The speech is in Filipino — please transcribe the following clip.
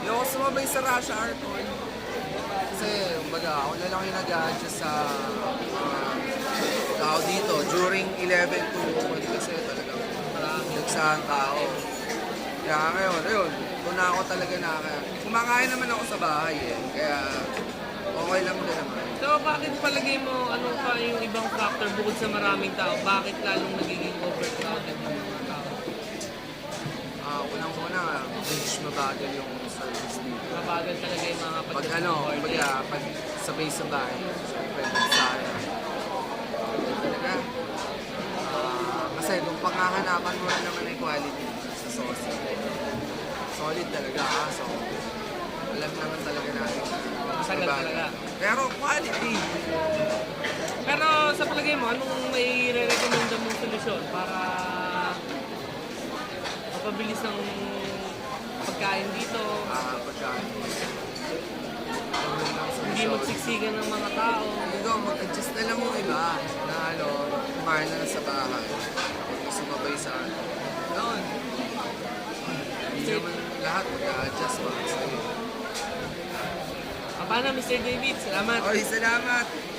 Hindi ako sumabay sa rush hour tol. Kasi, kumbaga, ako na lang yung nag-adjust sa mga tao dito. During 11 to 1 kasi talagang nagsahan tao. Kaya ngayon, ayun, doon na ako talaga kumakain naman ako sa bahay eh. Kaya, okay lang din naman. So bakit palagay mo, ano pa yung ibang factor bukod sa maraming tao? Bakit lalong nagiging overcrowded yung mga tao? Unang-una, beach mabagal yung service dito. Mabagal talaga yung mga Pag sabay-sabay, syempre, sayang. Talaga. Kasi nung panghahanapan mo naman ay quality sa sauce. Solid talaga, so alam naman talaga natin. Masagal talaga. Pero quality. Pero sa palagay mo, anong may re-recommenda mong solusyon para mapabilis ng pagkain dito? Pagkain. Hindi magsiksikan ng mga tao. Ito, mag-adjust na lang mo iba na kumain na sa bahay. Sumabay sa ano. Noon. Hindi naman lahat mag-adjust pa. Paano, Mr. David? Salamat. Oy, salamat!